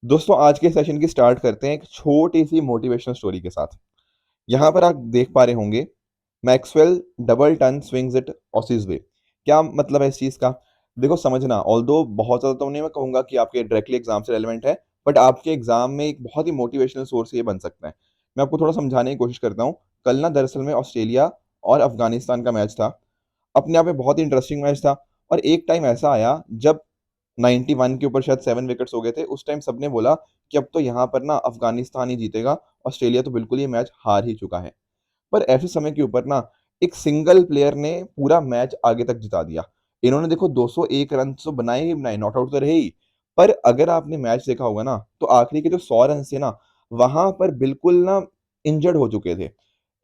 दोस्तों आज के सेशन की स्टार्ट करते हैं एक छोटी सी मोटिवेशनल स्टोरी के साथ। यहाँ पर आप देख पा रहे होंगे, Maxwell double ton swings it Aussies way. क्या मतलब है इस चीज़ का? देखो समझना, ऑल्दो बहुत ज़्यादा तो नहीं मैं कहूँगा कि आपके डायरेक्टली एग्जाम से रेलेवेंट है, बट आपके एग्जाम में एक बहुत ही मोटिवेशनल सोर्स ये बन सकता है। मैं आपको थोड़ा समझाने की कोशिश करता हूँ। कल ना दरअसल में ऑस्ट्रेलिया और अफगानिस्तान का मैच था। अपने आप में बहुत ही इंटरेस्टिंग मैच था। और एक टाइम ऐसा आया जब 91 के ऊपर शायद 7 विकेट्स हो गए थे। उस टाइम सबने बोला कि अब तो यहाँ पर ना अफगानिस्तान ही जीतेगा, ऑस्ट्रेलिया तो बिल्कुल ये मैच हार ही चुका है। पर ऐसे समय के ऊपर ना एक सिंगल प्लेयर ने पूरा मैच आगे तक जिता दिया। इन्होंने देखो 201 रन तो बनाए ही बनाए, नॉट आउट तो रहे ही। पर अगर आपने मैच देखा होगा ना, तो आखिरी के जो 100 रन थे ना, वहां पर बिल्कुल ना इंजर्ड हो चुके थे।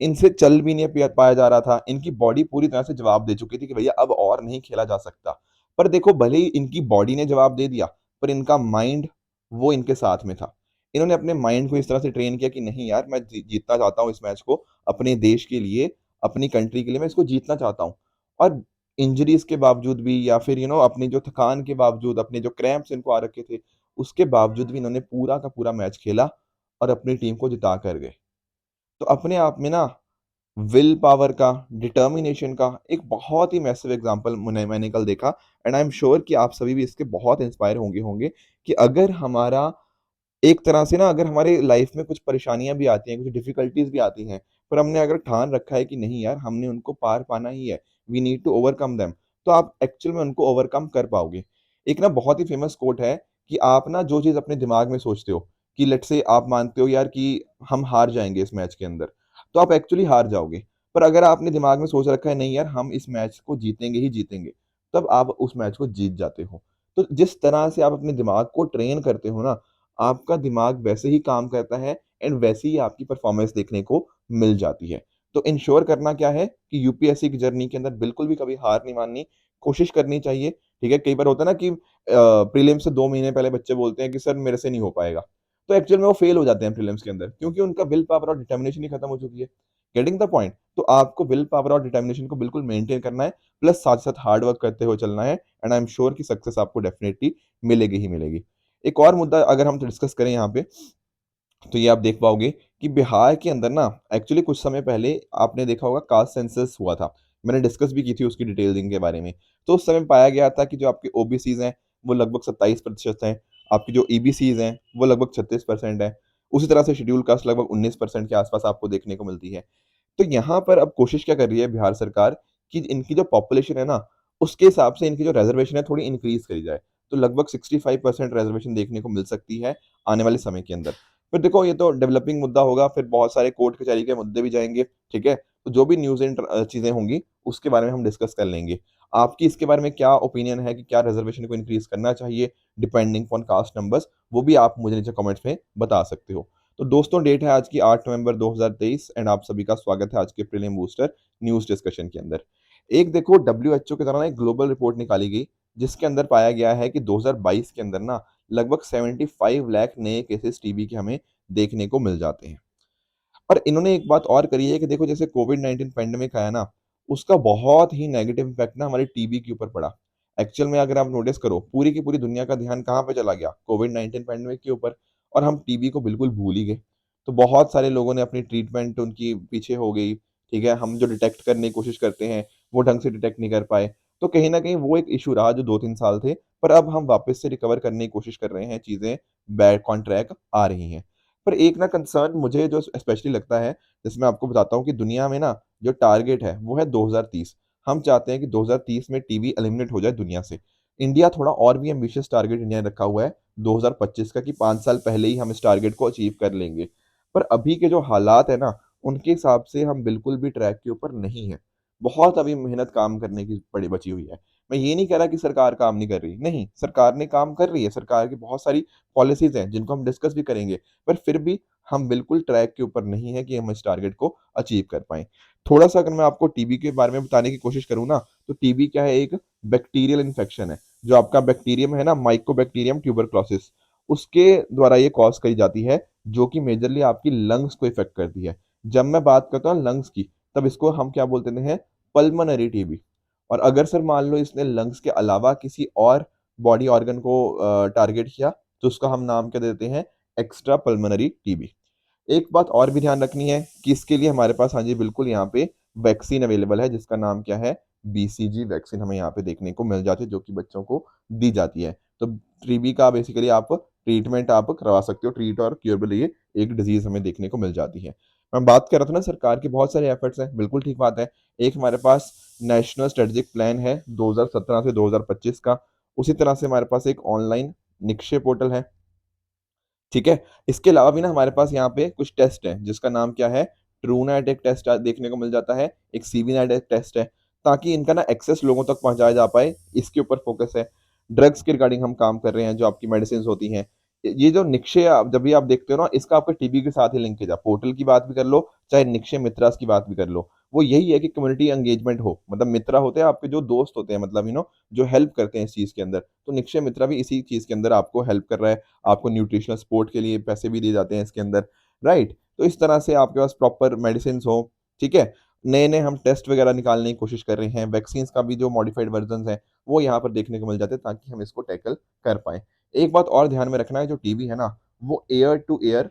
इनसे चल भी नहीं पाया जा रहा था। इनकी बॉडी पूरी तरह से जवाब दे चुकी थी कि भैया अब और नहीं खेला जा सकता। पर देखो भले ही इनकी बॉडी ने जवाब दे दिया, पर इनका माइंड वो इनके साथ में था। इन्होंने अपने माइंड को इस तरह से ट्रेन किया कि नहीं यार, मैं जीतना चाहता हूँ इस मैच को, अपने देश के लिए, अपनी कंट्री के लिए मैं इसको जीतना चाहता हूँ। और इंजरीज के बावजूद भी, या फिर अपनी जो थकान के बावजूद, अपने जो क्रैम्प्स इनको आ रखे थे, उसके बावजूद भी इन्होंने पूरा का पूरा मैच खेला और अपनी टीम को जिता कर गए। तो अपने आप में ना विल पावर का, डिटर्मिनेशन का एक बहुत ही मैसिव एग्जांपल मैंने कल देखा। एंड आई एम श्योर कि आप सभी भी इसके बहुत इंस्पायर होंगे होंगे कि अगर हमारा एक तरह से ना, अगर हमारे लाइफ में कुछ परेशानियां भी आती हैं, कुछ डिफिकल्टीज भी आती हैं, पर हमने अगर ठान रखा है कि नहीं यार, हमने उनको पार पाना ही है, we need to overcome them, तो आप एक्चुअल में उनको ओवरकम कर पाओगे। एक ना बहुत ही फेमस कोट है कि आप ना जो चीज अपने दिमाग में सोचते हो, कि लेट्स से आप मानते हो यार कि हम हार जाएंगे इस मैच के अंदर, तो आप एक्चुअली हार जाओगे। पर अगर आपने दिमाग में सोच रखा है नहीं यार, हम इस मैच को जीतेंगे ही जीतेंगे, तब आप उस मैच को जीत जाते हो। तो जिस तरह से आप अपने दिमाग को ट्रेन करते हो ना, आपका दिमाग वैसे ही काम करता है एंड वैसे ही आपकी परफॉर्मेंस देखने को मिल जाती है। तो इंश्योर करना क्या है कि यूपीएससी की जर्नी के अंदर बिल्कुल भी कभी हार नहीं माननी, कोशिश करनी चाहिए। ठीक है, कई बार होता है ना कि प्रीलिम्स से 2 महीने पहले बच्चे बोलते हैं कि सर मेरे से नहीं हो पाएगा, तो एक्चुअल में वो फेल हो जाते हैं प्रीलिम्स के अंदर, क्योंकि उनका विल पावर और डिटर्मिनेशन ही खत्म हो चुकी है। Getting the point? तो आपको विल पावर और डिटर्मिनेशन को बिल्कुल मेंटेन करना है, प्लस साथ साथ हार्ड वर्क करते हुए चलना है, एंड आई एम श्योर कि सक्सेस आपको डेफिनेटली मिलेगी ही मिलेगी। एक और मुद्दा अगर हम डिस्कस करें यहाँ पे, तो ये आप देख पाओगे कि बिहार के अंदर ना एक्चुअली कुछ समय पहले आपने देखा होगा कास्ट सेंसस हुआ था। मैंने डिस्कस भी की थी उसकी डिटेलिंग के बारे में। तो उस समय पाया गया था कि जो आपके ओबीसीज हैं वो लगभग 27% हैं, आपकी जो ईबीसीज हैं वो लगभग 36% है, उसी तरह से शेड्यूल कास्ट लगभग 19% के आसपास आपको देखने को मिलती है। तो यहाँ पर अब कोशिश क्या कर रही है बिहार सरकार कि इनकी जो पॉपुलेशन है ना, उसके हिसाब से इनकी जो रिजर्वेशन है थोड़ी इंक्रीज करी जाए। तो लगभग 65% रिजर्वेशन देखने को मिल सकती है आने वाले समय के अंदर। फिर देखो ये तो डेवलपिंग मुद्दा होगा, फिर बहुत सारे कोर्ट कचहरी के मुद्दे भी जाएंगे। ठीक है, तो जो भी न्यूज़ एंड चीज़ें होंगी उसके बारे में हम डिस्कस कर लेंगे। आपकी इसके बारे में क्या ओपिनियन है कि क्या रिजर्वेशन को इंक्रीज करना चाहिए डिपेंडिंग ऑन कास्ट नंबर्स, वो भी आप मुझे नीचे कमेंट्स में बता सकते हो। तो दोस्तों डेट है आज की 8 नवंबर 2023 एंड आप सभी का स्वागत है आज के प्रीलिम बूस्टर न्यूज़ डिस्कशन के अंदर। एक देखो डब्ल्यूएचओ के द्वारा ना एक ग्लोबल रिपोर्ट निकाली गई, जिसके अंदर पाया गया है कि 2022 के अंदर ना लगभग 75 लाख नए केसेस टीबी के हमें देखने को मिल जाते हैं। और इन्होंने एक बात और करी है कि देखो जैसे कोविड-19 पैंडेमिक आया ना, उसका बहुत ही नेगेटिव इम्पैक्ट ना हमारी टीबी के ऊपर पड़ा। एक्चुअल में अगर आप नोटिस करो, पूरी की पूरी दुनिया का ध्यान कहाँ पे चला गया? कोविड-19 पैंडेमिक के ऊपर, और हम टीबी को बिल्कुल भूल ही गए। तो बहुत सारे लोगों ने अपनी ट्रीटमेंट उनकी पीछे हो गई, ठीक है? हम जो डिटेक्ट करने की कोशिश करते हैं, वो ढंग से डिटेक्ट नहीं कर पाए। तो कहीं न कहीं वो एक इश्यू रहा जो 2-3 साल थे, पर अब हम वापस से रिकवर करने की कोशिश कर रहे हैं, चीज़ें बैक ऑन ट्रैक आ रही हैं। पर एक ना कंसर्न मुझे जो स्पेशली लगता है, जैसे मैं आपको बताता हूँ कि दुनिया में ना जो टारगेट है वो है 2030। हम चाहते हैं कि 2030 में टीबी एलिमिनेट हो जाए दुनिया से। इंडिया थोड़ा और भी एम्बिशियस टारगेट इंडिया ने रखा हुआ है 2025 का, कि 5 साल पहले ही हम इस टारगेट को अचीव कर लेंगे। पर अभी के जो हालात है ना, उनके हिसाब से हम बिल्कुल भी ट्रैक के ऊपर नहीं है। बहुत अभी मेहनत काम करने की पड़ी बची हुई है। मैं ये नहीं कह रहा कि सरकार काम नहीं कर रही, नहीं, सरकार ने काम कर रही है, सरकार की बहुत सारी पॉलिसीज़ हैं जिनको हम डिस्कस भी करेंगे। पर फिर भी हम बिल्कुल ट्रैक के ऊपर नहीं है कि हम इस टारगेट को अचीव कर पाएँ। थोड़ा-सा अगर मैं आपको टीबी के बारे में बताने की कोशिश करूँ ना, तो टीबी क्या है? एक बैक्टीरियल इन्फेक्शन है। जो आपका बैक्टीरियम है ना, माइकोबैक्टीरियम ट्यूबरक्लोसिस, उसके द्वारा ये कॉज़ करी जाती है, जो कि मेजरली आपकी लंग्स को इफ़ेक्ट करती है। जब मैं बात करता हूँ लंग्स की, तब इसको हम क्या बोलते हैं? Pulmonary TB. और अगर सर मान लो इसने लंग्स के अलावा किसी और बॉडी ऑर्गन को टारगेट किया, तो उसका हम नाम क्या देते हैं, एक्स्ट्रा पल्मोनरी टीबी। एक बात और भी ध्यान रखनी है कि इसके लिए हमारे पास, हाँ जी बिल्कुल, यहाँ पे वैक्सीन अवेलेबल है जिसका नाम क्या है, बीसीजी वैक्सीन हमें यहाँ पे देखने को मिल जाती है, जो कि बच्चों को दी जाती है। तो टीबी का बेसिकली आप ट्रीटमेंट आप करवा सकते हो, ट्रीट और क्योरेबल ये एक डिजीज हमें देखने को मिल जाती है। मैं बात कर रहा था ना, सरकार के बहुत सारे एफर्ट्स हैं, बिल्कुल ठीक बात है। एक हमारे पास नेशनल स्ट्रेटेजिक प्लान है 2017 से 2025 का। उसी तरह से हमारे पास एक ऑनलाइन निक्षय पोर्टल है, ठीक है। इसके अलावा भी ना हमारे पास यहाँ पे कुछ टेस्ट हैं जिसका नाम क्या है, ट्रू नेट एक टेस्ट देखने को मिल जाता है, एक सीवी नेट एक टेस्ट है, ताकि इनका ना एक्सेस लोगों तक पहुंचाया जा पाए, इसके ऊपर फोकस है। ड्रग्स के रिगार्डिंग हम काम कर रहे हैं, जो आपकी मेडिसिन होती हैं। ये जो निक्षय जब भी आप देखते हो ना, इसका आपके टीबी के साथ ही लिंकेज है। पोर्टल की बात भी कर लो, चाहे निक्षय मित्रास की बात भी कर लो, वो यही है कि कम्युनिटी एंगेजमेंट हो। मतलब मित्रा होते हैं आपके जो दोस्त होते हैं, मतलब जो हेल्प करते हैं इस चीज के अंदर। तो निक्षय मित्रा भी इसी चीज के अंदर आपको हेल्प कर रहा है। आपको न्यूट्रिशनल सपोर्ट के लिए पैसे भी दिए जाते हैं इसके अंदर, राइट। तो इस तरह से आपके पास प्रॉपर मेडिसिन हो, ठीक है। नए नए हम टेस्ट वगैरह निकालने की कोशिश कर रहे हैं, वैक्सीन का भी जो मॉडिफाइड वर्जन है वो यहाँ पर देखने को मिल जाते हैं, ताकि हम इसको टैकल कर पाए। एक बात और ध्यान में रखना है, जो टीबी है ना, वो एयर टू एयर,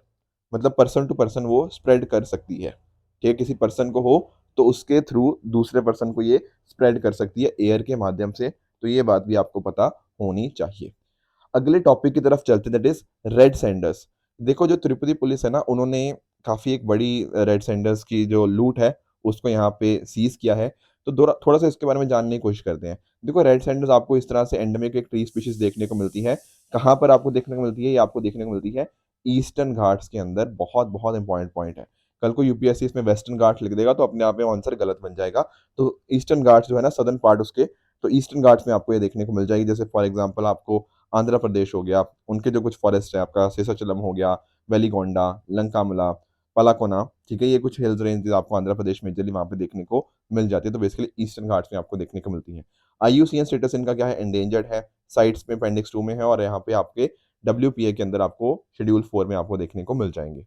मतलब पर्सन टू पर्सन वो स्प्रेड कर सकती है, ठीक है। किसी पर्सन को हो तो उसके थ्रू दूसरे पर्सन को ये स्प्रेड कर सकती है एयर के माध्यम से। तो ये बात भी आपको पता होनी चाहिए। अगले टॉपिक की तरफ चलते, दैट इज रेड सैंडर्स। देखो, जो त्रिपुरी पुलिस है ना, उन्होंने काफी एक बड़ी रेड सैंडर्स की जो लूट है उसको यहाँ पे सीज किया है। तो थोड़ा सा इसके बारे में जानने की कोशिश करते हैं। देखो, रेड सैंडर्स आपको इस तरह से एंडेमिक एक ट्री स्पीशीज देखने को मिलती है। कहाँ पर आपको देखने को मिलती है, ये आपको देखने को मिलती है ईस्टर्न घाट्स के अंदर। बहुत बहुत इंपॉर्टेंट पॉइंट है। कल को यूपीएससी इसमें वेस्टर्न घाट लिख देगा तो अपने आप में आंसर गलत बन जाएगा। तो ईस्टर्न घाट्स जो है ना, सदर्न पार्ट उसके, तो ईस्टर्न घाट्स में आपको ये देखने को मिल जाएगी। जैसे फॉर एग्जाम्पल आपको आंध्र प्रदेश हो गया, उनके जो कुछ फॉरेस्ट है, आपका शेषाचलम हो गया, वेलिगोंडा, लंकामला, पलाकोना, ठीक है। ये कुछ हिल्स रेंज आपको आंध्र प्रदेश में जल्दी वहां पे देखने को मिल जाती है। तो बेसिकली ईस्टर्न घाट्स में आपको देखने को मिलती है। आईयूसीएन स्टेटस इनका क्या है, एंडेंजर्ड है, साइट्स में अपेंडिक्स 2 में है, और यहाँ पे आपके डब्ल्यूपीए के अंदर आपको शेड्यूल 4 में आपको देखने को मिल जाएंगे।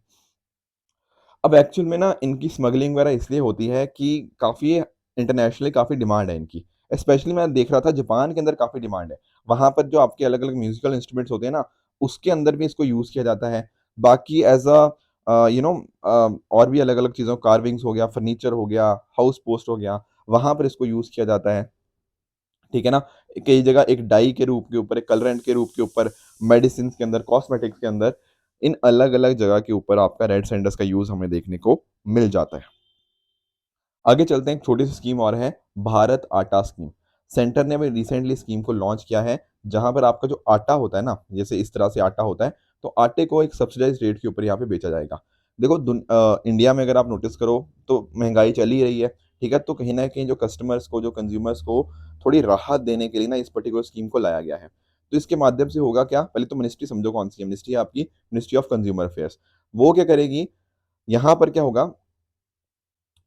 अब एक्चुअल में ना इनकी स्मगलिंग वगैरह इसलिए होती है कि काफ़ी इंटरनेशनली काफ़ी डिमांड है इनकी। स्पेशली मैं देख रहा था जापान के अंदर काफ़ी डिमांड है। वहाँ पर जो आपके अलग अलग म्यूजिकल इंस्ट्रूमेंट्स होते हैं ना, उसके अंदर भी इसको यूज़ किया जाता है। बाकी एज अ और भी अलग अलग चीज़ों, कार्विंग्स हो गया, फर्नीचर हो गया, हाउस पोस्ट हो गया, वहाँ पर इसको यूज़ किया जाता है, ठीक है ना। कई जगह एक डाई के रूप के ऊपर, एक कलरेंट के रूप के ऊपर, मेडिसिन के अंदर, कॉस्मेटिक्स के अंदर, इन अलग अलग जगह के ऊपर आपका रेड सैंडर्स का यूज हमें देखने को मिल जाता है। आगे चलते हैं, एक छोटी सी स्कीम और है, भारत आटा स्कीम। सेंटर ने अभी रिसेंटली स्कीम को लॉन्च किया है, जहां पर आपका जो आटा होता है ना, जैसे इस तरह से आटा होता है, तो आटे को एक सब्सिडाइज रेट के ऊपर यहाँ पे बेचा जाएगा। देखो, इंडिया में अगर आप नोटिस करो तो महंगाई चल ही रही है, ठीक है। तो कहीं ना कहीं जो कस्टमर्स को, जो कंज्यूमर्स को थोड़ी राहत देने के लिए ना इस पर्टिकुलर स्कीम को लाया गया है। तो इसके माध्यम से होगा क्या, पहले तो मिनिस्ट्री समझो कौन सी है, मिनिस्ट्री है आपकी मिनिस्ट्री ऑफ कंज्यूमर अफेयर्स। वो क्या करेगी, यहाँ पर क्या होगा,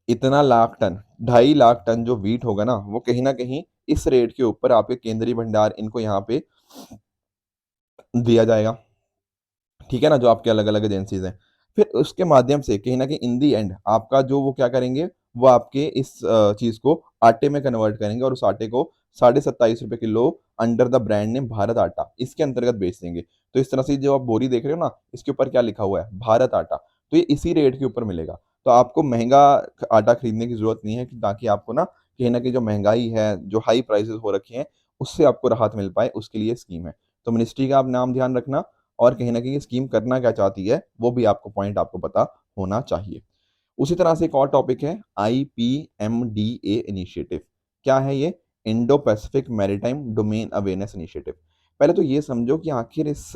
इतना लाख टन, 2.5 लाख टन जो वीट होगा ना, वो कहीं ना कहीं इस रेट के ऊपर आपके केंद्रीय भंडार इनको यहाँ पे दिया जाएगा, ठीक है ना, जो आपके अलग अलग एजेंसीज हैं। फिर उसके माध्यम से कहीं ना कहीं इन दी एंड आपका जो, वो क्या करेंगे, वो आपके इस चीज को आटे में कन्वर्ट करेंगे, और उस आटे को 27.5 रुपए kilo under the brand name Bharat आटा इसके अंतर्गत बेच देंगे। तो इस तरह से जो आप बोरी देख रहे हो ना, इसके ऊपर क्या लिखा हुआ है, भारत आटा। तो ये इसी रेट के ऊपर मिलेगा। तो आपको महंगा आटा खरीदने की जरूरत नहीं है, ताकि आपको ना कहीं ना कहीं जो महंगाई है, जो हाई प्राइसेस हो रखे हैं, उससे आपको राहत मिल पाए, उसके लिए स्कीम है। तो मिनिस्ट्री का आप नाम ध्यान रखना, और कहीं ना कहीं स्कीम करना क्या चाहती है वो भी आपको पॉइंट आपको पता होना चाहिए। उसी तरह से एक और टॉपिक है, IPMDA इनिशिएटिव। क्या है ये, Indo Pacific maritime domain awareness initiative. पहले तो ये समझो कि आखिर इस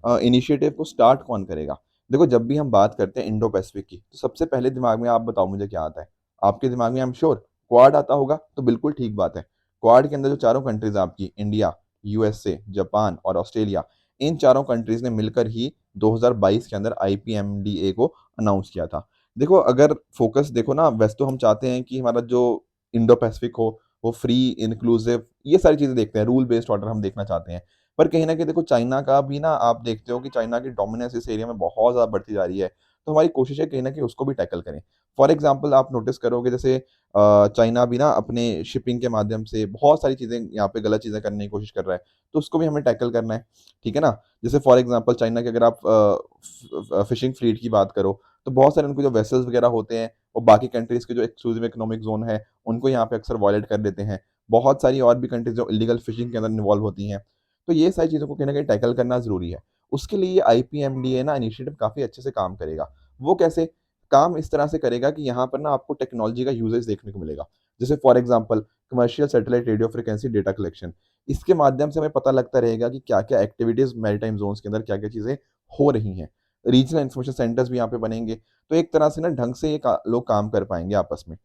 इनिशिएटिव को स्टार्ट कौन करेगा। देखो, जब भी हम बात करते हैं इंडो पैसिफिक की, तो सबसे पहले दिमाग में, आप बताओ मुझे क्या आता है, आपके दिमाग में आई एम श्योर क्वाड आता होगा। तो बिल्कुल ठीक बात है। क्वाड के अंदर जो चारों कंट्रीज आपकी, इंडिया, यूएसए, जापान और ऑस्ट्रेलिया, इन चारों कंट्रीज ने मिलकर ही 2022 के अंदर IPMDA को अनाउंस किया था। देखो, अगर फोकस देखो ना, वैसे तो हम चाहते हैं कि हमारा जो इंडो पैसिफिक हो वो फ्री, इंक्लूसिव, ये सारी चीजें देखते हैं, रूल बेस्ड ऑर्डर हम देखना चाहते हैं। पर कहीं न कहीं देखो चाइना का भी ना आप देखते हो कि चाइना की डोमिनेंस इस एरिया में बहुत ज़्यादा बढ़ती जा रही है। तो हमारी कोशिश है कहीं न कहीं उसको भी टैकल करें। फॉर एग्ज़ाम्पल आप नोटिस करोगे जैसे चाइना भी ना अपने शिपिंग के माध्यम से बहुत सारी चीज़ें यहाँ पे गलत चीज़ें करने की कोशिश कर रहा है, तो उसको भी हमें टैकल करना है, ठीक है ना? जैसे फॉर एग्ज़ाम्पल चाइना के अगर आप फिशिंग फ्लीट की बात करो, तो बहुत सारे उनके जो वेसल्स वगैरह होते हैं, वो बाकी कंट्रीज़ के जो एक्सक्लूसिव इकोनॉमिक ज़ोन है, उनको यहाँ पे अक्सर वायलेट कर देते हैं। बहुत सारी और भी कंट्रीज़ जो इल्लीगल फिशिंग के अंदर इन्वॉल्व होती हैं। तो ये सारी चीज़ों को कहीं न कहीं टैकल करना ज़रूरी है। उसके लिए आईपीएमडीए ना इनिशिएटिव काफ़ी अच्छे से काम करेगा। वो कैसे? काम इस तरह से करेगा कि यहाँ पर ना आपको टेक्नोलॉजी का यूसेज देखने को मिलेगा। जैसे for example commercial satellite radio frequency data collection. इसके माध्यम से हमें पता लगता रहेगा कि क्या-क्या एक्टिविटीज़ मैरीटाइम ज़ोन्स के अंदर क्या-क्या चीज़ें हो रही हैं। रीजनल इन्फॉर्मेशन सेंटर्स भी यहाँ पे बनेंगे। तो एक तरह से ना ढंग से ये लोग काम कर पाएँगे आपस में।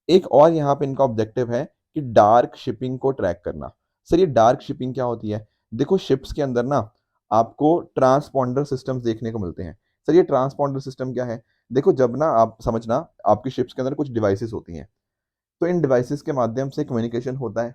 एक और यहाँ पे इनका ऑब्जेक्टिव है कि डार्क शिपिंग को ट्रैक करना। सर ये डार्क शिपिंग क्या होती है? देखो शिप्स के अंदर ना आपको ट्रांसपॉन्डर सिस्टम्स देखने को मिलते हैं। सर ये ट्रांसपॉन्डर सिस्टम क्या है? देखो जब ना आप समझना आपकी शिप्स के अंदर कुछ डिवाइसेज़ होती हैं। तो इन डिवाइसेज़ के माध्यम से कम्युनिकेशन होता है,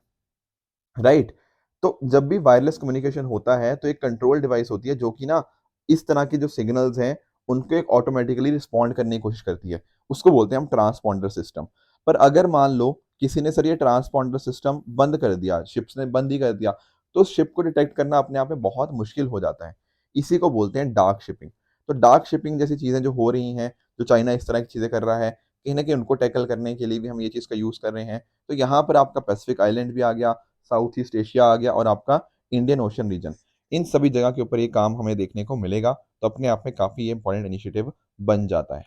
राइट? तो जब भी वायरलेस कम्युनिकेशन होता है तो एक कंट्रोल डिवाइस होती है जो कि ना इस तरह के जो सिग्नल्स हैं उनको एक ऑटोमेटिकली रिस्पॉन्ड करने की कोशिश करती है। उसको बोलते हैं हम ट्रांसपॉन्डर सिस्टम। पर अगर मान लो किसी ने सर ये ट्रांसपॉन्डर सिस्टम बंद कर दिया, शिप्स ने बंद ही कर दिया, तो उस शिप को डिटेक्ट करना अपने आप में बहुत मुश्किल हो जाता है। इसी को बोलते हैं डार्क शिपिंग। तो डार्क शिपिंग जैसी चीज़ें जो हो रही हैं, जो चाइना इस तरह की चीज़ें कर रहा है, कहीं न कहीं उनको टैकल करने के लिए भी हम ये चीज़ का यूज़ कर रहे हैं। तो यहाँ पर आपका पैसिफिक आइलैंड भी आ गया, साउथ ईस्ट एशिया आ गया और आपका इंडियन ओशन रीजन। इन सभी जगह के ऊपर ये काम हमें देखने को मिलेगा, तो अपने आप में काफ़ी ये इम्पोर्टेंट इनिशिएटिव बन जाता है।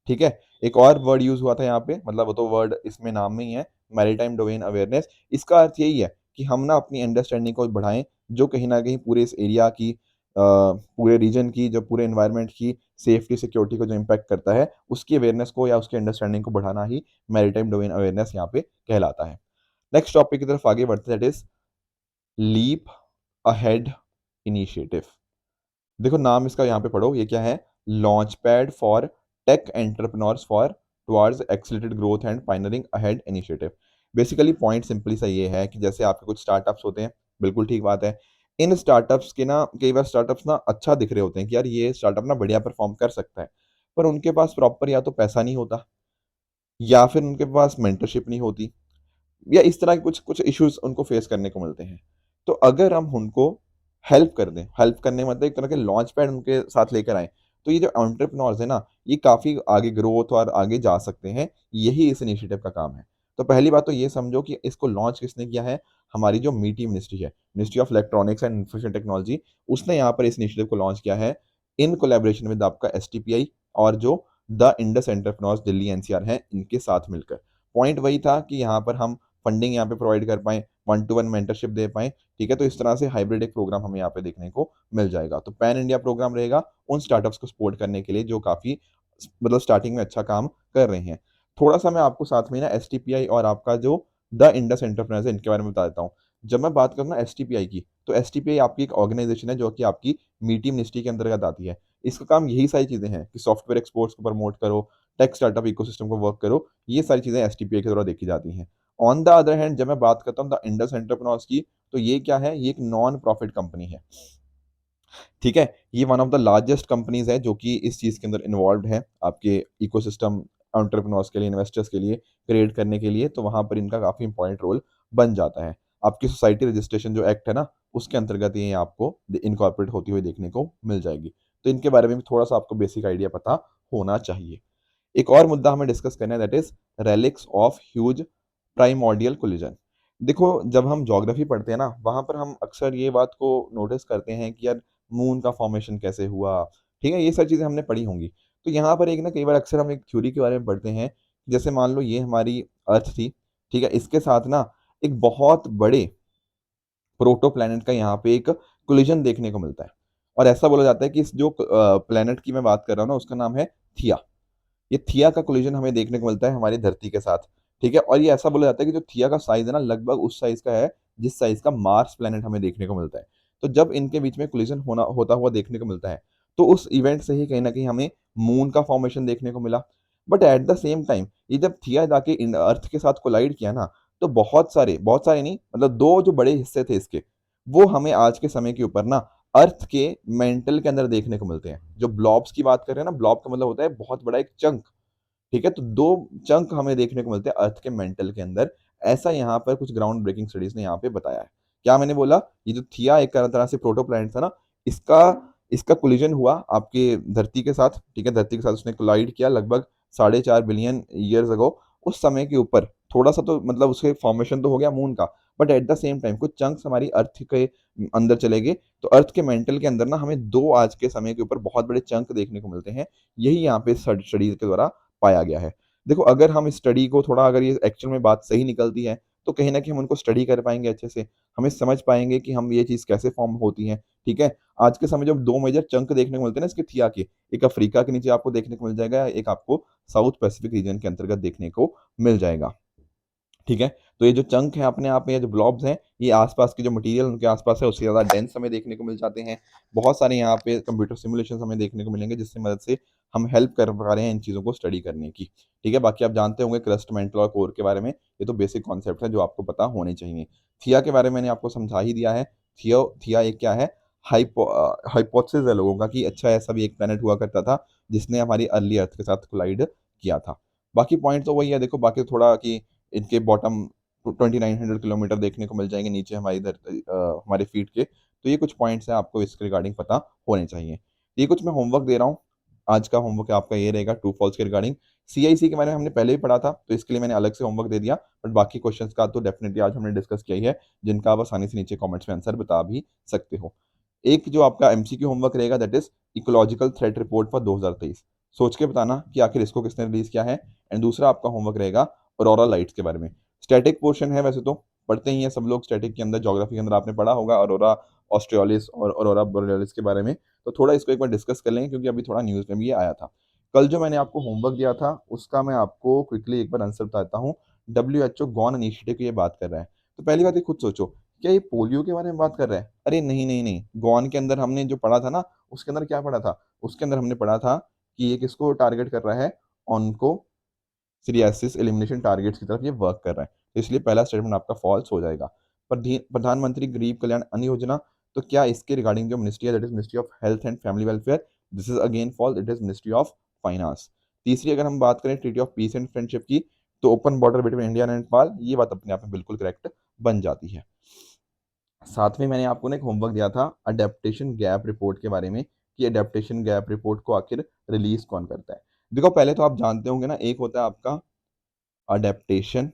ठीक है? एक और वर्ड यूज़ हुआ था यहाँ पे, मतलब वो तो वर्ड इसमें नाम में ही है, मैरीटाइम डोमेन अवेयरनेस। इसका अर्थ यही है कि हम ना अपनी अंडरस्टैंडिंग को बढ़ाएँ, जो कहीं न कहीं पूरे इस एरिया की पूरे रीजन की, जो पूरे एनवायरनमेंट की सेफ्टी, सिक्योरिटी को जो इम्पैक्ट करता है, उसकी अवेयरनेस को या उसकी अंडरस्टैंडिंग को बढ़ाना ही मैरीटाइम डोमेन अवेयरनेस यहाँ पे कहलाता है। नेक्स्ट टॉपिक की तरफ आगे बढ़ते हैं, that is leap ahead initiative. देखो नाम इसका यहाँ पे पढ़ो, ये क्या है? Launch pad for tech entrepreneurs for towards accelerated growth and pioneering ahead initiative. Basically point simply सा ये है कि जैसे आपके कुछ स्टार्टअप्स होते हैं, बिल्कुल ठीक बात है। इन स्टार्टअप्स के ना कई बार स्टार्टअप्स ना अच्छा दिख रहे होते हैं कि यार ये स्टार्टअप ना बढ़िया परफॉर्म कर सकता है। पर उनके पास प्रॉपर या तो पैसा नहीं होता या फिर उनके पास मेंटरशिप नहीं होती। या इस तरह के कुछ कुछ इश्यूज़ उनको फेस करने को मिलते हैं। तो अगर हम उनको हेल्प कर दें, हेल्प करने मतलब एक तरह के लॉन्च पैड उनके साथ लेकर आएँ, तो ये जो एंटरप्रेन्योर्स हैं ना, ये काफ़ी आगे ग्रोथ और आगे जा सकते हैं, यही इस इनिशिएटिव का काम है। तो पहली बात तो ये समझो कि इसको लॉन्च किसने किया है, हमारी जो मिटी मिनिस्ट्री है, ministry of electronics and information technology, उसने यहाँ पर इस इनिशिएटिव को लॉन्च किया है, इन कोलैबोरेशन विद आपका एसटीपीआई और जो the Indus entrepreneurs Delhi NCR हैं, इनके साथ मिलकर। पॉइंट वही था कि यहाँ पर हम फंडिंग यहाँ पे प्रोवाइड कर पाएँ, वन टू वन मेंटरशिप दे पाएँ, ठीक है? तो इस तरह से हाइब्रिड एक प्रोग्राम हमें यहाँ पे देखने को मिल जाएगा। तो पैन इंडिया प्रोग्राम रहेगा उन स्टार्टअप्स को सपोर्ट करने के लिए जो काफ़ी मतलब स्टार्टिंग में अच्छा काम कर रहे हैं। थोड़ा-सा मैं आपको साथ में ना एसटीपीआई और आपका जो द इंडस एंटरप्रेन्योर्स है इनके बारे में बता देता हूँ। जब मैं बात करूँ ना एसटीपीआई की, तो एसटीपीआई आपकी एक ऑर्गनाइज़ेशन है जो कि आपकी मीटी मिनिस्ट्री के अंतर्गत आती है। इसका काम यही सारी चीज़ें हैं कि सॉफ्टवेयर एक्सपोर्ट्स को प्रमोट करो, टेक स्टार्टअप इकोसिस्टम को वर्क करो, ये सारी चीज़ें एसटीपीआई के द्वारा देखी जाती हैं। ऑन द अदर हैंड जब मैं बात करता हूँ द इंडस एंटरप्रेन्योर्स की, तो ये क्या है? ये एक नॉन प्रॉफिट कंपनी है। ठीक है? ये one of the largest companies है जो कि इस चीज़ के अंदर इन्वॉल्व्ड है, आपके इकोसिस्टम एंटरप्रेन्योर्स के लिए, इन्वेस्टर्स के लिए क्रिएट करने के लिए, तो वहाँ पर इनका काफ़ी इम्पोर्टेंट रोल बन जाता है। आपकी सोसाइटी रजिस्ट्रेशन जो एक्ट है ना, उसके अंतर्गत ये आपको इनकॉर्पोरेट होती हुई देखने को मिल जाएगी। तो इनके बारे में भी थोड़ा-सा आपको बेसिक आइडिया पता होना चाहिए। एक और मुद्दा हमें डिस्कस करना है that is relics of huge primordial collision. देखो जब हम ज्योग्राफी पढ़ते हैं ना, वहाँ पर हम अक्सर ये बात को नोटिस करते हैं कि यार मून का फॉर्मेशन कैसे हुआ, ठीक है? ये सारी चीज़ें हमने पढ़ी होंगी। तो यहाँ पर एक ना कई बार अक्सर हम एक थ्योरी के बारे में पढ़ते हैं, जैसे मान लो ये हमारी अर्थ थी, ठीक है? इसके साथ ना एक बहुत बड़े प्रोटोप्लैनेट का यहाँ पे एक कोलिजन देखने को मिलता है। और ऐसा बोला जाता है कि इस जो प्लैनेट की मैं बात कर रहा हूँ ना, उसका नाम है थिया। ये थिया का कोलिजन हमें देखने को मिलता है हमारी धरती के साथ, ठीक है? और ये ऐसा बोला जाता है कि जो थिया का साइज़ है ना, लगभग उस साइज़ का है, जिस साइज़ का मार्स प्लैनेट हमें देखने को मिलता है। तो जब इनके बीच में कोलिजन होता हुआ देखने को मिलता है, तो उस इवेंट से ही कहीं न कहीं हमें मून का फॉर्मेशन देखने को मिला। But at the same time ये जब थिया जाके इन अर्थ के साथ कोलाइड किया ना, तो बहुत सारे नहीं मतलब 2 जो बड़े हिस्से थे इसके, वो हमें आज के समय के ऊपर ना अर्थ के मेंटल के अंदर देखने को मिलते हैं। जो ब्लॉब्स की बात कर रहे हैं ना, ब्लॉब का मतलब होता है बहुत बड़ा एक चंक, ठीक है? तो 2 चंक हमें देखने को मिलते हैं अर्थ के मेंटल के अंदर। ऐसा यहाँ पर कुछ ग्राउंड ब्रेकिंग स्टडीज़ ने यहाँ पे बताया है। क्या मैंने बोला? ये जो थिया एक तरह से प्रोटोप्लैनेट था ना, इसका इसका कोलिजन हुआ आपके धरती के साथ, ठीक है? धरती के साथ उसने कोलाइड किया लगभग 4.5 बिलियन ईयर्स अगो। उस समय के ऊपर थोड़ा-सा तो मतलब उसके फॉर्मेशन तो हो गया मून का, but at the same time कुछ चंक्स हमारी अर्थ के अंदर चले गए। तो अर्थ के मेंटल के अंदर ना हमें 2 आज के समय के ऊपर बहुत बड़े चंक देखने को मिलते हैं। यही यहाँ पे स्टडीज़ के द्वारा पाया गया है। देखो अगर हम स्टडी को थोड़ा, अगर ये एक्चुअल में बात सही निकलती है, तो कहीं न कहीं हम उनको स्टडी कर पाएँगे अच्छे से। हमें समझ पाएँगे कि हम ये चीज़ कैसे फ़ॉर्म होती है, ठीक है? आज के समय जब 2 मेजर चंक देखने को मिलते हैं ना इसके थिया के, एक अफ्रीका के नीचे आपको देखने को मिल जाएगा, एक आपको साउथ पैसिफिक रीजन के अंतर्गत देखने को मिल जाएगा। ठीक है? तो ये जो चंक है अपने आप में, ये जो ब्लॉब्स हैं, ये आस-पास के जो मटीरियल उनके आस-पास है उससे ज़्यादा डेंस हमें देखने को मिल जाते हैं। बहुत सारे यहाँ पे कंप्यूटर सिमुलेशंस हमें देखने को मिलेंगे जिसकी मदद से हम हेल्प कर पा रहे हैं इन चीज़ों को स्टडी करने की। ठीक है? बाकी आप जानते होंगे क्रस्ट, मैंटल और कोर के बारे में, ये तो बेसिक कॉन्सेप्ट है जो आपको पता होने चाहिए। थिया के बारे में मैंने आपको समझा ही दिया है। थिया एक क्या है? हाइपोथेसिस है लोगों का कि अच्छा ऐसा भी एक प्लैनेट हुआ करता था जिसने हमारी अर्ली अर्थ के साथ कोलाइड किया था। बाकी पॉइंट तो वही है, देखो बाकी थोड़ा कि इनके बॉटम 2900 किलोमीटर देखने को मिल जाएँगे नीचे हमारी हमारे फीट के। तो ये कुछ पॉइंट्स हैं आपको इसके रिगार्डिंग पता होने चाहिए। ये कुछ मैं होमवर्क दे रहा हूँ। आज का होमवर्क आपका ये रहेगा ट्रू फॉल्स के रिगार्डिंग। सीआईसी के बारे में हमने पहले भी पढ़ा था, तो इसके लिए मैंने अलग से होमवर्क दे दिया। बट बाकी क्वेश्चंस का तो डेफिनिटली आज हमने डिस्कस किया ही है, जिनका आप आसानी से नीचे कमेंट्स में आंसर बता भी सकते हो। एक जो आपका एमसीक्यू होमवर्क रहेगा that is ecological threat report for 2023। सोच के बताना कि आखिर इसको किसने रिलीज़ किया है। एंड दूसरा आपका होमवर्क रहेगा ऑरोरा लाइट्स के बारे में। स्टैटिक पोर्शन है, वैसे तो पढ़ते ही हैं सब लोग स्टैटिक के अंदर, ज्योग्राफी के अंदर आपने पढ़ा होगा ऑरोरा ऑस्ट्रेलिस और ऑरोरा बोरेलिस के बारे में। तो थोड़ा इसको एक बार डिस्कस कर लेंगे क्योंकि अभी थोड़ा न्यूज़ में भी ये आया था। कल जो मैंने आपको होमवर्क दिया था उसका मैं आपको क्विकली एक बार आंसर बताता हूँ। डब्ल्यूएचओ गॉन इनिशिएटिव की ये बात कर रहा है। तो पहली बात ये खुद सोचो, क्या ये पोलियो के बारे में बात कर रहा है? अरे नहीं, नहीं, नहीं। गॉन के अंदर हमने जो पढ़ा था ना, उसके अंदर क्या पढ़ा था? उसके अंदर हमने पढ़ा था कि ये किसको टारगेट कर रहा है? ऑन्को सीरियासिस एलिमिनेशन टारगेट्स की तरफ ये वर्क कर रहा है। तो इसलिए पहला स्टेटमेंट आपका फॉल्स हो जाएगा। प्रधानमंत्री गरीब कल्याण अन्न योजना, तो क्या इसके रिगार्डिंग जो मिनिस्ट्री है that is ministry of health and family welfare, this is again false, it is ministry of finance. तीसरी अगर हम बात करें treaty of peace and friendship की, तो open border between India and Nepal, ये बात अपने आप में बिल्कुल करेक्ट बन जाती है। साथ में मैंने आपको ना एक होमवर्क दिया था अडेप्टेशन गैप रिपोर्ट के बारे में, कि अडेप्टेशन गैप रिपोर्ट को आखिर रिलीज़ कौन करता है? देखो पहले तो आप जानते होंगे ना, एक होता है आपका अडेप्टेशन,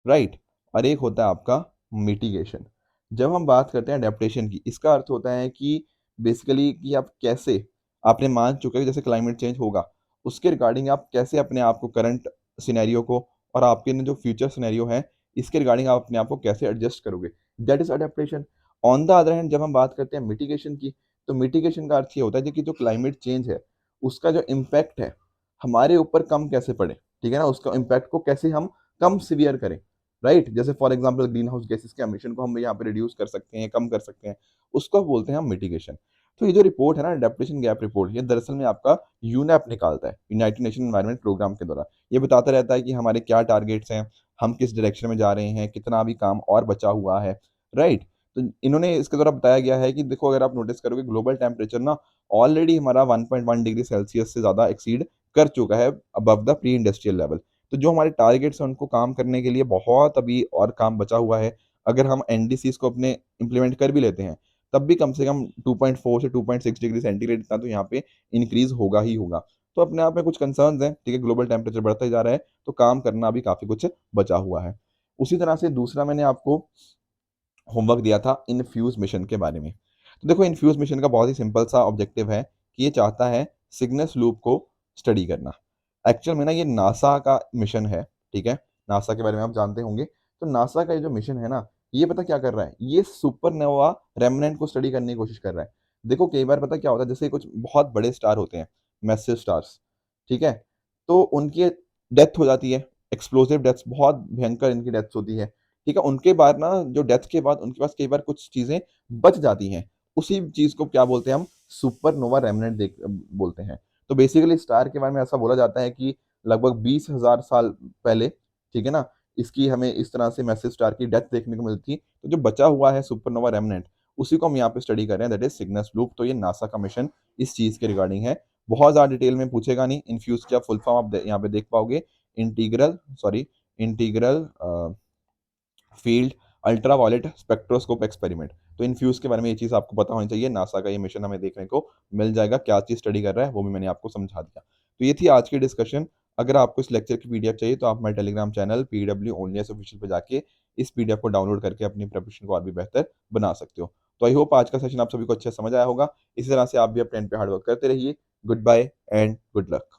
राइट? और एक होता है आपका मिटिगेशन। जब हम बात करते हैं अडेप्टेशन की, इसका अर्थ होता है कि बेसिकली कि आप कैसे, आपने मान चुके हो जैसे क्लाइमेट चेंज होगा, उसके रिगार्डिंग आप कैसे अपने आप को करंट सिनेरियो को और आपके जो फ्यूचर सिनेरियो है, इसके रिगार्डिंग आप अपने आप को कैसे एडजस्ट करोगे, that is adaptation. On the other hand जब हम बात करते हैं मिटिगेशन की, तो मिटिगेशन का अर्थ ये होता है कि जो क्लाइमेट चेंज है, उसका जो इम्पैक्ट है, हमारे ऊपर कम कैसे पड़े, ठीक है ना? उसका इम्पैक्ट को कैसे हम कम सीवियर करें। राइट? जैसे for example green house gases के एमिशन को हम यहाँ पे रिड्यूस कर सकते हैं, कम कर सकते हैं, उसको बोलते हैं हम मिटिगेशन। तो ये जो रिपोर्ट है ना एडेप्टेशन गैप रिपोर्ट, ये दरअसल में आपका यूनैप निकालता है, यूनाइटेड नेशन एनवायरनमेंट प्रोग्राम के द्वारा। ये बताता रहता है कि हमारे क्या टारगेट्स हैं, हम किस डायरेक्शन में जा रहे हैं, कितना अभी काम और बचा हुआ है, राइट? तो इन्होंने इसके द्वारा बताया गया है कि देखो अगर आप नोटिस करोगे ग्लोबल टेम्परेचर ना ऑलरेडी हमारा 1.1 डिग्री सेल्सियस से ज़्यादा एक्सीड कर चुका है above the pre industrial level. तो जो हमारे टारगेट्स हैं उनको काम करने के लिए बहुत अभी और काम बचा हुआ है। अगर हम एनडीसीज़ को अपने इम्प्लीमेंट कर भी लेते हैं, तब भी कम से कम 2.4 से 2.6 डिग्री सेंटीग्रेड इतना तो यहाँ पे इंक्रीज़ होगा ही होगा। तो अपने आप में कुछ कंसर्न्स हैं, ठीक है, ग्लोबल टेम्परेचर बढ़ता ही जा रहा है, तो काम करना अभी काफ़ी कुछ बचा हुआ है। उसी तरह से दूसरा मैंने आपको होमवर्क दिया था इनफ्यूज़ मिशन के बारे में। तो देखो इनफ्यूज़ मिशन का बहुत ही सिंपल सा ऑब्जेक्टिव है कि ये चाहता है सिग्नस लूप को स्टडी करना। एक्चुअल में ना ये नासा का मिशन है, ठीक है? नासा के बारे में आप जानते होंगे। तो नासा का ये जो मिशन है ना, ये पता क्या कर रहा है? ये सुपरनोवा रेमनेंट को स्टडी करने की कोशिश कर रहा है। देखो कई बार पता क्या होता है, जैसे कुछ बहुत बड़े स्टार होते हैं, मैसिव स्टार्स, ठीक है? तो उनकी डेथ हो जाती है, एक्सप्लोसिव डेथ्स, बहुत भयंकर इनकी डेथ्स होती है, ठीक है? उनके बाद ना जो डेथ के बाद उनके पास कई बार कुछ चीज़ें बच जाती हैं। उसी चीज़ को क्या बोलते हैं हम? सुपरनोवा रेमनेंट बोलते हैं। तो बेसिकली स्टार के बारे में ऐसा बोला जाता है कि लगभग 20,000 साल पहले, ठीक है ना? इसकी हमें इस तरह से मैसिव स्टार की डेथ देखने को मिलती है। तो जो बचा हुआ है सुपरनोवा रेमनेंट, उसी को हम यहाँ पे स्टडी कर रहे हैं, दैट इज सिग्नस लूप। तो ये नासा का मिशन इस चीज़ के रिगार्डिंग है। बहुत ज़्यादा डिटेल में पूछेगा नहीं। इन्फ्यूज का फुल फॉर्म आप यहाँ पे देख पाओगे, integral field ultraviolet spectroscope experiment. तो इन्फ्यूज के बारे में ये चीज़ आपको पता होनी चाहिए। नासा का ये मिशन हमें देखने को मिल जाएगा, क्या चीज़ स्टडी कर रहा है वो भी मैंने आपको समझा दिया। तो ये थी आज की डिस्कशन। अगर आपको इस लेक्चर की पीडीएफ चाहिए तो आप हमारे Telegram channel PW only official पे जाके इस पीडीएफ को डाउनलोड करके अपनी प्रिपरेशन को और भी बेहतर बना सकते हो। तो आई होप आज का सेशन आप सभी को अच्छा समझ आया होगा। इसी तरह से आप भी अपने एंड पे हार्ड वर्क करते रहिए। Good bye and good luck.